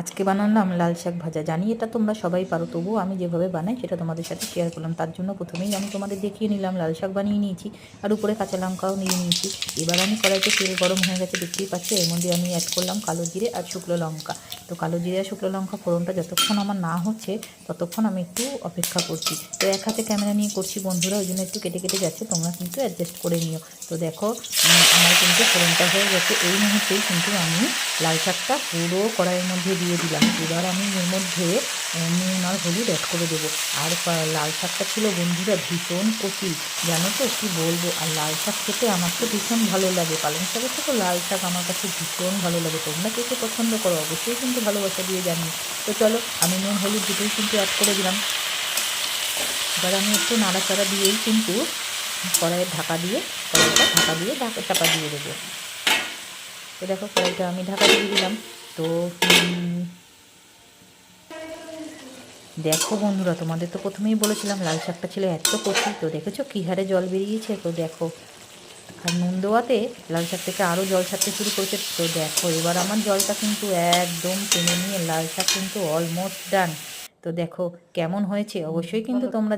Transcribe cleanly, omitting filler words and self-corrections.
আজকে বানালাম লাল শাক ভাজা। জানি এটা তোমরা সবাই পারো, তবুও আমি যেভাবে বানাই সেটা তোমাদের সাথে শেয়ার করলাম। তার জন্য প্রথমেই আমি তোমাদের দেখিয়ে নিলাম লাল শাক বানিয়ে নিয়েছি, আর উপরে কাঁচা লঙ্কাও নিয়ে নিয়েছি। এবার আমি কড়াইতে তেল গরম হয়ে গেছে, দেখতেই পাচ্ছ। এর মধ্যে আমি অ্যাড করলাম কালো জিরে আর শুকনো লঙ্কা। তো কালো জিরে আর শুকনো লঙ্কা ফোড়নটা যতক্ষণ আমার না হচ্ছে ততক্ষণ আমি একটু অপেক্ষা করছি। তো এক হাতে ক্যামেরা নিয়ে করছি বন্ধুরা, ওই জন্য একটু কেটে কেটে যাচ্ছে, তোমরা কিন্তু অ্যাডজাস্ট করে নিও। তো দেখো আমার কিন্তু ফোড়নটা হয়ে গেছে। এই মুহূর্তেই কিন্তু আমি লাল শাকটা পুরো কড়াইয়ের মধ্যে দিয়ে দিলাম। এবার আমি এর মধ্যে নুন আর হলুদ অ্যাড করে দেবো। আর লাল শাকটা ছিল বন্ধুরা ভীষণ কচি, জানো তো কী বলবো। আর লাল শাক খেতে আমার তো ভীষণ ভালো লাগে, পালং শাকের থেকে লাল শাক আমার কাছে ভীষণ ভালো লাগে। তোমরা কে কে পছন্দ করো অবশ্যই কিন্তু ভালোবাসা দিয়ে জানিও। তো চলো, আমি নুন হলুদ দুটোই কিন্তু অ্যাড করে দিলাম। এবার আমি একটু নাড়াচাড়া দিয়েই কিন্তু কড়াইয়ের ঢাকা দিয়ে চাপা দিয়ে দেবো। তো দেখো কড়াইটা আমি ঢাকা দিয়ে দিলাম। তো দেখো বন্ধুরা, তোমাদের তো প্রথমেই বলেছিলাম লাল শাকটা ছিল এত কচি। তো দেখেছো কী হারে জল বেরিয়েছে। তো দেখো, আর নুন দেওয়াতে লাল শাক থেকে আরও জল ছাড়তে শুরু করেছে। তো দেখো এবার আমার জলটা কিন্তু একদম টেনে নিয়ে লাল শাক কিন্তু অলমোস্ট ডান। তো দেখো কেমন হয়েছে অবশ্যই কিন্তু তোমরা